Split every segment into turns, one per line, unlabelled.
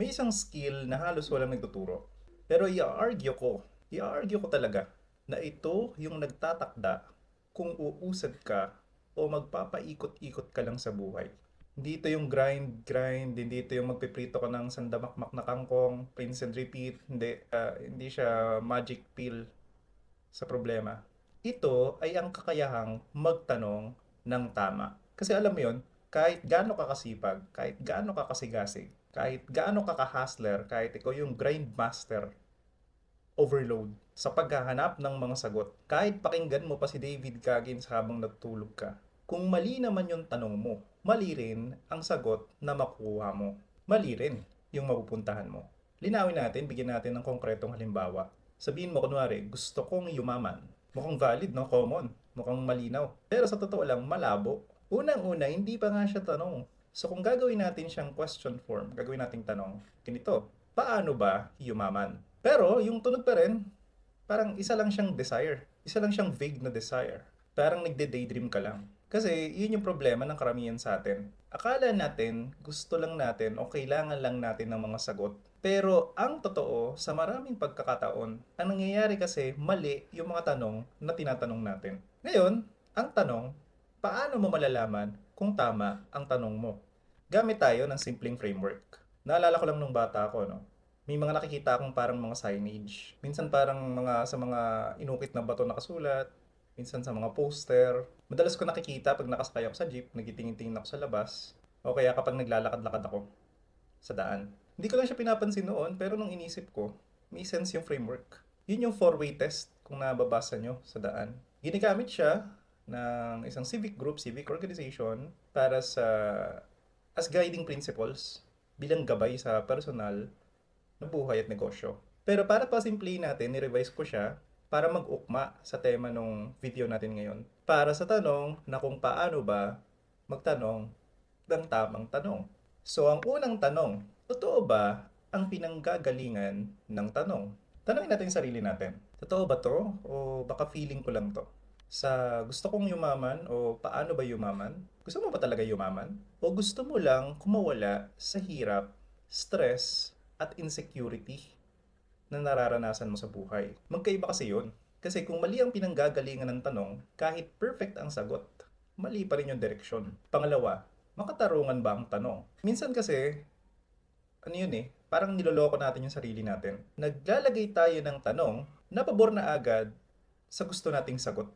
May isang skill na halos walang nagtuturo. Pero i-argue ko talaga na ito yung nagtatakda kung uusad ka o magpapaikot-ikot ka lang sa buhay. Hindi ito yung grind, hindi ito yung magpiprito ka ng sandamakmak na kangkong, rinse and repeat, hindi siya magic pill sa problema. Ito ay ang kakayahang magtanong ng tama. Kasi alam mo yon, kahit gaano ka kasipag, kahit gaano ka kasigasig, kahit gaano ka ka-hustler, kahit ikaw yung grindmaster, overload sa paghahanap ng mga sagot. Kahit pakinggan mo pa si David Goggins habang natutulog ka. Kung mali naman yung tanong mo, mali rin ang sagot na makukuha mo. Mali rin yung mapupuntahan mo. Linawin natin, bigyan natin ng konkretong halimbawa. Sabihin mo kunwari, gusto kong yumaman. Mukhang valid, no? Common. Mukhang malinaw. Pero sa totoo lang, malabo. Unang-una, hindi pa nga siya tanong. So kung gagawin natin siyang question form, gagawin nating tanong, ganito, paano ba yumaman? Pero yung tunog pa rin, parang isa lang siyang desire. Isa lang siyang vague na desire. Parang nagde-daydream ka lang. Kasi yun yung problema ng karamihan sa atin. Akala natin, gusto lang natin o kailangan lang natin ng mga sagot. Pero ang totoo, sa maraming pagkakataon, ang nangyayari kasi mali yung mga tanong na tinatanong natin. Ngayon, ang tanong, paano mo malalaman kung tama ang tanong mo? Gamit tayo ng simpleng framework. Naalala ko lang nung bata ako, no? May mga nakikita akong parang mga signage. Minsan parang sa mga inukit na bato nakasulat, minsan sa mga poster. Madalas ko nakikita pag nakasakay ako sa jeep, nagitingin-tingin ako sa labas, o kaya kapag naglalakad-lakad ako sa daan. Hindi ko lang siya pinapansin noon, pero nung inisip ko, may sense yung framework. Yun yung four-way test kung nababasa nyo sa daan. Ginagamit siya ng isang civic group, civic organization, para sa as guiding principles bilang gabay sa personal na buhay at negosyo. Pero para pasimplihin natin, ni-revise ko siya para mag-ukma sa tema ng video natin ngayon. Para sa tanong na kung paano ba magtanong ng tamang tanong. So ang unang tanong, totoo ba ang pinanggagalingan ng tanong? Tanongin natin yung sarili natin. Totoo ba to? O baka feeling ko lang to? Sa gusto kong yumaman o paano ba yumaman? Gusto mo ba talaga yumaman? O gusto mo lang kumawala sa hirap, stress, at insecurity na nararanasan mo sa buhay? Magkaiba kasi yun. Kasi kung mali ang pinanggagalingan ng tanong, kahit perfect ang sagot, mali pa rin yung direksyon. Pangalawa, makatarungan ba ang tanong? Minsan kasi, ano yun eh, parang niloloko natin yung sarili natin. Naglalagay tayo ng tanong na pabor na agad sa gusto nating sagot.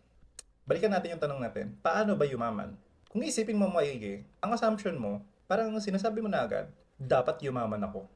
Balikan natin yung tanong natin, paano ba yumaman? Kung isipin mo maigi, ang assumption mo, parang sinasabi mo na agad, dapat yumaman ako.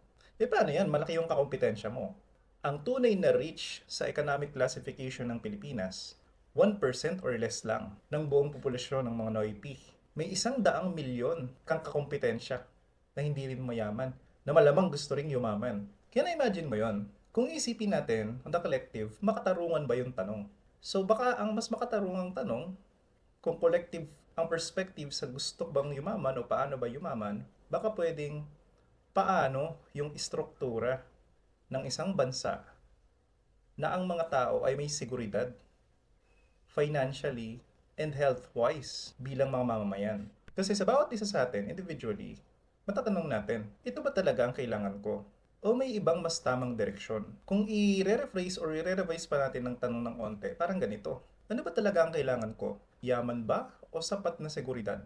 Eh paano yan? Malaki yung kakompetensya mo. Ang tunay na reach sa economic classification ng Pilipinas, 1% or less lang ng buong populasyon ng mga NOIP. May 100 milyon kang kakompetensya na hindi rin mayaman, na malamang gusto ring yumaman. Kaya na-imagine mo yon. Kung isipin natin, on the collective, makatarungan ba yung tanong? So baka ang mas makatarungang tanong, kung collective ang perspective sa gusto bang yumaman o paano ba yumaman, baka pwedeng paano yung istruktura ng isang bansa na ang mga tao ay may seguridad financially and health-wise bilang mga mamamayan. Kasi sa bawat isa sa atin, individually, matatanong natin, ito ba talaga ang kailangan ko? O may ibang mas tamang direksyon? Kung i-rephrase or i-revise pa natin ng tanong ng onte, parang ganito. Ano ba talaga ang kailangan ko? Yaman ba o sapat na seguridad?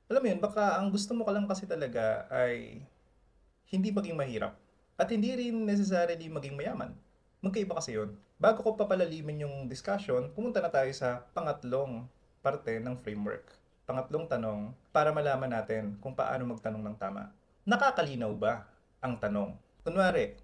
Alam mo yun, baka ang gusto mo ka lang kasi talaga ay hindi maging mahirap. At hindi rin necessarily maging mayaman. Magkaiba kasi yun. Bago ko papalalimin yung discussion, pumunta na tayo sa pangatlong parte ng framework. Pangatlong tanong para malaman natin kung paano magtanong ng tama. Nakakalinaw ba ang tanong? Kunwari,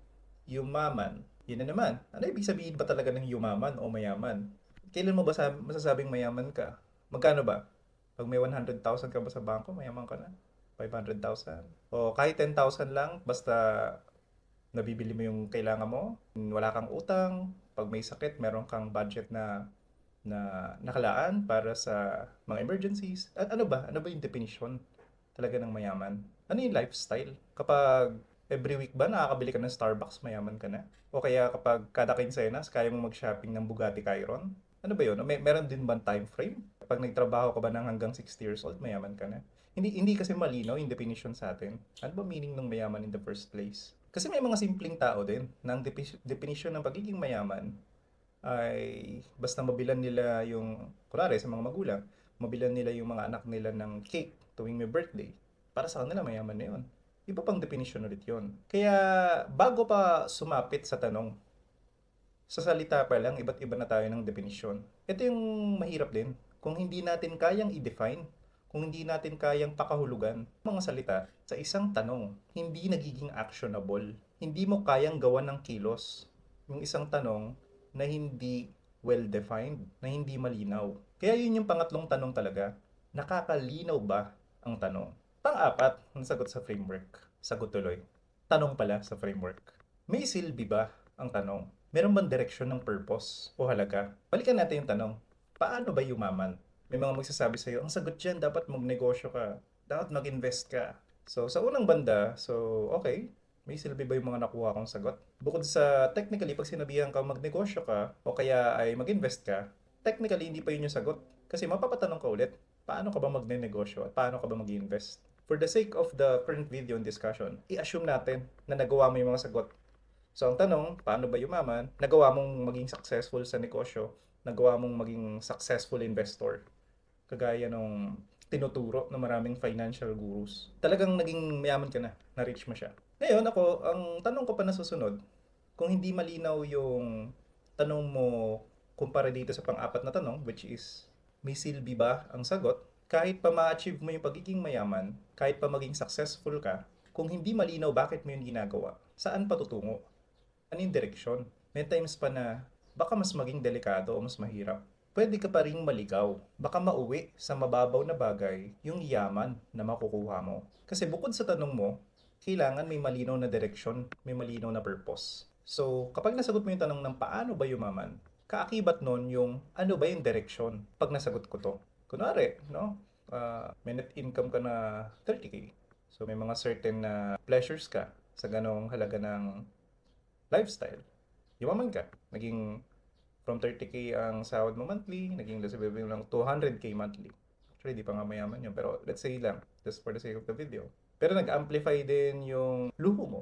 yumaman. Yun na naman. Ano ibig sabihin ba talaga ng yumaman o mayaman? Kailan mo ba masasabing mayaman ka? Magkano ba? Pag may 100,000 ka ba sa bangko, mayaman ka na? 500,000? O kahit 10,000 lang, basta nabibili mo yung kailangan mo, wala kang utang, pag may sakit, meron kang budget na nakalaan para sa mga emergencies. At ano ba? Ano ba yung definition talaga ng mayaman? Ano yung lifestyle? Kapag every week ba nakakabili ka ng Starbucks, mayaman ka na? O kaya kapag kada quincenas, kaya mo mag-shopping ng Bugatti Chiron? Ano ba yun? Meron din ba time frame? Kapag nagtrabaho ka ba ng hanggang 60 years old, mayaman ka na? Hindi kasi malinaw yung definition sa atin. Ano ba meaning ng mayaman in the first place? Kasi may mga simpleng tao din na ang definition ng pagiging mayaman ay basta mabilan nila yung, kunwari sa mga magulang, mabilan nila yung mga anak nila ng cake tuwing may birthday. Para sa kanila, mayaman na yun. Iba pang definition ulit yun. Kaya bago pa sumapit sa tanong, sa salita pa lang, iba't iba na tayo ng definisyon. Ito yung mahirap din. Kung hindi natin kayang i-define, kung hindi natin kayang pakahulugan mga salita sa isang tanong, hindi nagiging actionable. Hindi mo kayang gawan ng kilos yung isang tanong na hindi well-defined, na hindi malinaw. Kaya yun yung pangatlong tanong talaga. Nakakalinaw ba ang tanong? Pang-apat, ang sagot sa framework. Sagot tuloy. Tanong pala sa framework. May silbi ba ang tanong? Meron bang direksyon ng purpose o halaga? Balikan natin yung tanong. Paano ba yumaman? May mga magsasabi sa'yo, ang sagot dyan, dapat magnegosyo ka. Dapat mag-invest ka. So, sa unang banda, okay, may silbi ba yung mga nakuha kong sagot? Bukod sa technically, pag sinabihan ka magnegosyo ka o kaya ay mag-invest ka, technically, hindi pa yun yung sagot. Kasi mapapatanong ka ulit, paano ka ba magne-negosyo at paano ka ba mag-invest? For the sake of the current video and discussion, i-assume natin na nagawa mo yung mga sagot. So, ang tanong, paano ba yumaman? Nagawa mong maging successful sa negosyo, nagawa mong maging successful investor. Kagaya nung tinuturo ng maraming financial gurus. Talagang naging mayaman ka na-reach mo siya. Ngayon, ako, ang tanong ko pa na susunod, kung hindi malinaw yung tanong mo kumpara dito sa pang-apat na tanong, which is, may silbi ba ang sagot? Kahit pa ma-achieve mo yung pagiging mayaman, kahit pa maging successful ka, kung hindi malinaw bakit mo yun ginagawa, saan pa tutungo? Ano yung direksyon? May times pa na baka mas maging delikado o mas mahirap. Pwede ka pa rin maligaw. Baka mauwi sa mababaw na bagay yung yaman na makukuha mo. Kasi bukod sa tanong mo, kailangan may malinaw na direksyon, may malinaw na purpose. So, kapag nasagot mo yung tanong ng paano ba yumaman, kaakibat nun yung ano ba yung direksyon pag nasagot ko to. Kunwari, no? May net income ka na 30k. So, may mga certain na pleasures ka sa ganong halaga ng lifestyle. Yumaman ka. Naging from 30k ang sahod mo monthly, naging let's say lang 200k monthly. Actually, di pa nga mayaman yun. Pero let's say lang, just for the sake of the video. Pero nag-amplify din yung luho mo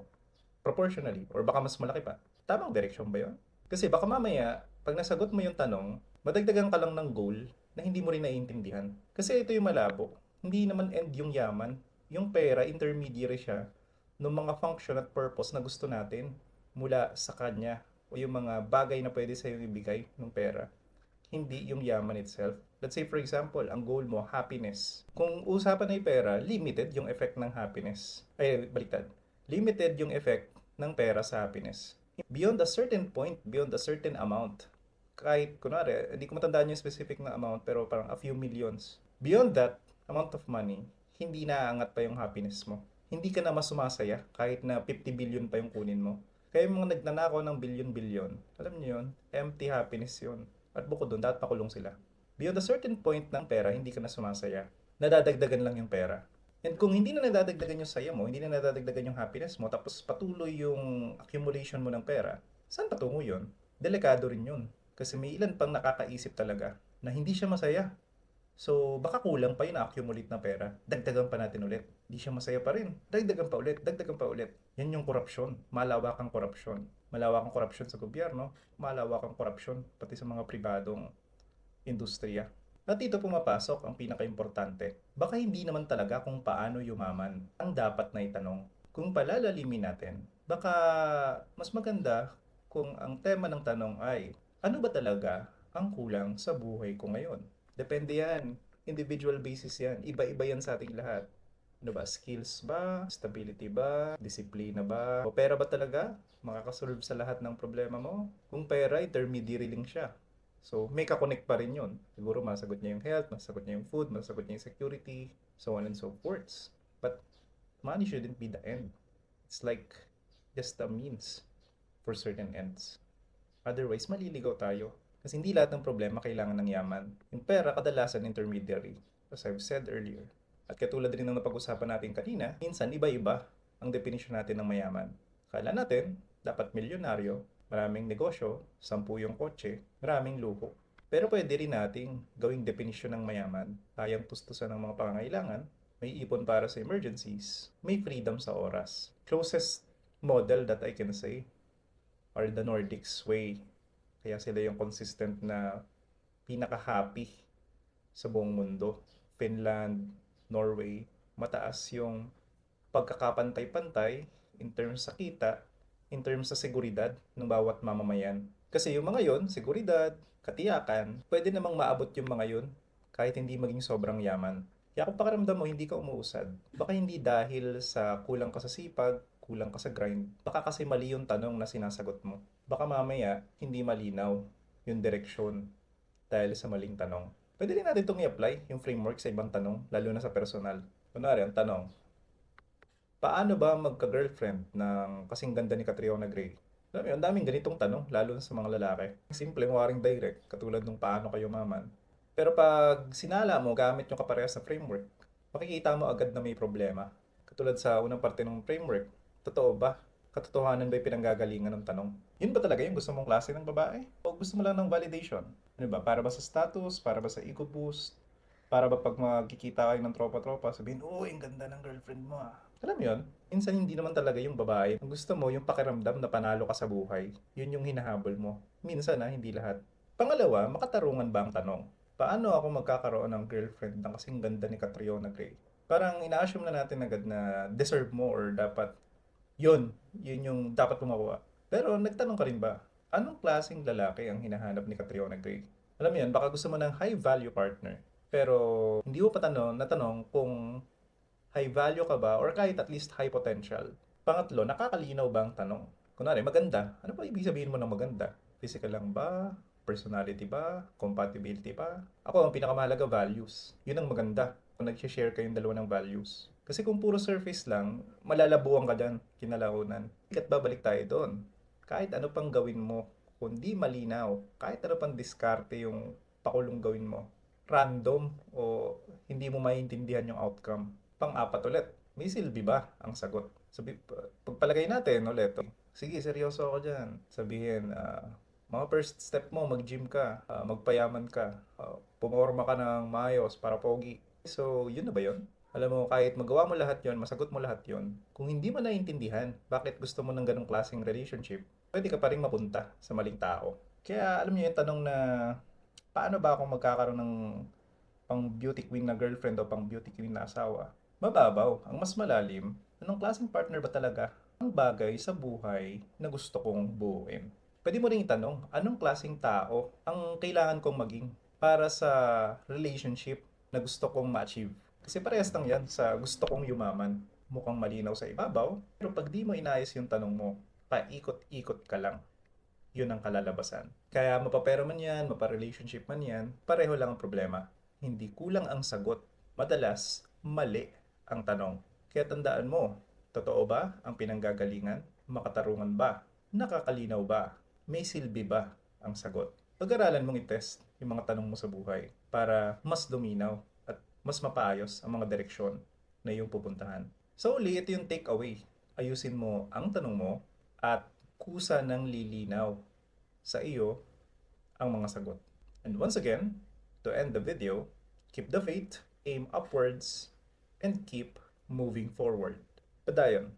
proportionally or baka mas malaki pa. Tamang direction ba yun? Kasi baka mamaya, pag nasagot mo yung tanong, madagdagan ka lang ng goal na hindi mo rin naiintindihan. Kasi ito yung malabo. Hindi naman end yung yaman. Yung pera, intermediary siya ng mga function at purpose na gusto natin mula sa kanya o yung mga bagay na pwede sa'yo ibigay ng pera. Hindi yung yaman itself. Let's say for example, ang goal mo, happiness. Kung usapan ay pera, limited yung effect ng happiness. Ay, baliktad. Limited yung effect ng pera sa happiness. Beyond a certain point, beyond a certain amount, kahit, kunwari, hindi ko matandaan yung specific na amount, pero parang a few millions. Beyond that amount of money, hindi naaangat pa yung happiness mo. Hindi ka na mas sumasaya kahit na 50 billion pa yung kunin mo. Kaya yung mga nagnanakaw ng billion-billion, alam niyo yun, empty happiness yun. At bukod doon, dapat pakulong sila. Beyond a certain point ng pera, hindi ka na sumasaya. Nadadagdagan lang yung pera. And kung hindi na nadadagdagan yung saya mo, hindi na nadadagdagan yung happiness mo, tapos patuloy yung accumulation mo ng pera, saan patungo yun? Delikado rin yun. Kasi may ilan pang nakakaisip talaga na hindi siya masaya. So, baka kulang pa yung na-accumulate na pera. Dagdagan pa natin ulit. Hindi siya masaya pa rin. Dagdagan pa ulit, dagdagan pa ulit. Yan yung korupsyon. Malawakang korupsyon. Malawakang korupsyon sa gobyerno, malawakang korupsyon pati sa mga pribadong industriya. At dito pumapasok ang pinaka-importante. Baka hindi naman talaga kung paano yumaman ang dapat na itanong. Kung palalalimin natin, baka mas maganda kung ang tema ng tanong ay, ano ba talaga ang kulang sa buhay ko ngayon? Depende yan. Individual basis yan. Iba-iba yan sa ating lahat. Ano ba? Skills ba? Stability ba? Disiplina ba? O pera ba talaga? Makakasolve sa lahat ng problema mo? Kung pera, intermediary lang siya. So, may kakonect pa rin yun. Siguro masagot niya yung health, masagot niya yung food, masagot niya yung security, so on and so forth. But money shouldn't be the end. It's like just a means for certain ends. Otherwise, maliligaw tayo. Kasi hindi lahat ng problema kailangan ng yaman. Yung pera, kadalasan intermediary, as I've said earlier. At katulad rin ng napag-usapan natin kanina, minsan iba-iba ang definition natin ng mayaman. Kala natin, dapat milyonaryo, maraming negosyo, 10 yung kotse, maraming luho. Pero pwede rin nating gawing definition ng mayaman, kayang tustusan ng mga pangangailangan, may ipon para sa emergencies, may freedom sa oras. Closest model that I can say are the Nordics way. Kaya sila yung consistent na pinaka-happy sa buong mundo. Finland, Norway, mataas yung pagkakapantay-pantay in terms sa kita, in terms sa seguridad ng bawat mamamayan. Kasi yung mga yon, seguridad, katiyakan, pwede namang maabot yung mga yon kahit hindi maging sobrang yaman. Kaya kung pakiramdam mo hindi ka umuusad, baka hindi dahil sa kulang ka sa sipag, kulang ka sa grind, baka kasi mali yung tanong na sinasagot mo. Baka mamaya hindi malinaw yung direksyon dahil sa maling tanong. Pwede rin natin itong i-apply, yung framework sa ibang tanong, lalo na sa personal. Kunwari, ang tanong, paano ba magka-girlfriend ng kasing ganda ni Catriona Gray? Alam mo yun, ang daming ganitong tanong, lalo na sa mga lalaki. Simple, mawaring direct, katulad ng paano kayo maman. Pero pag sinala mo gamit yung kaparehas sa framework, makikita mo agad na may problema. Katulad sa unang parte ng framework, totoo ba? Katotohanan ba yung pinanggagalingan ng tanong? Yun ba talaga yung gusto mong klase ng babae? O gusto mo lang ng validation? Ano ba? Para ba sa status? Para ba sa ego boost? Para ba pag magkikita kayo ng tropa-tropa, sabihin, oh, ang ganda ng girlfriend mo ah. Alam mo yun, minsan hindi naman talaga yung babae. Ang gusto mo, yung pakiramdam na panalo ka sa buhay. Yun yung hinahabol mo. Minsan hindi lahat. Pangalawa, makatarungan ba ang tanong? Paano ako magkakaroon ng girlfriend na kasing ganda ni Catriona Gray? Parang ina-assume na natin agad na deserve mo or dapat yun yung dapat mo makuha. Pero nagtanong ka rin ba, anong klaseng lalaki ang hinahanap ni Catriona Gray? Alam mo yun, baka gusto mo ng high value partner. Pero hindi mo pa natanong kung high value ka ba or kahit at least high potential. Pangatlo, nakakalinaw ba ang tanong? Kunwari, maganda. Ano ba ibig sabihin mo ng maganda? Physical lang ba? Personality ba? Compatibility ba? Ako, ang pinakamahalaga, values. Yun ang maganda kung nag-share kayong dalawa ng values. Kasi kung puro surface lang, malalabuan ka dyan, kinalaunan. At babalik tayo doon. Kahit ano pang gawin mo, kung di malinaw, kahit ano pang diskarte yung pakulong gawin mo, random o hindi mo maintindihan yung outcome. Pang-apat ulit, may silbi ba ang sagot? Pagpalagay natin ulit, sige, seryoso ako dyan. Sabihin, mga first step mo, mag-gym ka, magpayaman ka, pumorma ka ng maayos para pogi. So, yun na ba yun? Alam mo, kahit magawa mo lahat yon, masagot mo lahat yon, kung hindi mo naiintindihan bakit gusto mo ng ganong klaseng relationship, pwede ka pa rin mapunta sa maling tao. Kaya alam niyo yung tanong na paano ba ako magkakaroon ng pang beauty queen na girlfriend o pang beauty queen na asawa? Mababaw. Ang mas malalim, anong klaseng partner ba talaga ang bagay sa buhay na gusto kong buuin? Pwede mo rin itanong, anong klaseng tao ang kailangan kong maging para sa relationship na gusto kong ma-achieve? Kasi parehas lang yan sa gusto kong yumaman. Mukhang malinaw sa ibabaw, pero pag di mo inayos yung tanong mo, paikot-ikot ka lang. Yun ang kalalabasan. Kaya mapapera man yan, mapa-relationship man yan, pareho lang ang problema. Hindi kulang ang sagot. Madalas, mali ang tanong. Kaya tandaan mo, totoo ba ang pinanggagalingan? Makatarungan ba? Nakakalinaw ba? May silbi ba ang sagot? Pag-aralan mong i-test yung mga tanong mo sa buhay para mas luminaw at mas mapaayos ang mga direksyon na iyong pupuntahan. So uli, ito yung takeaway. Ayusin mo ang tanong mo at kusa ng lilinaw sa iyo ang mga sagot. And once again, to end the video, keep the faith, aim upwards, and keep moving forward. Padayon.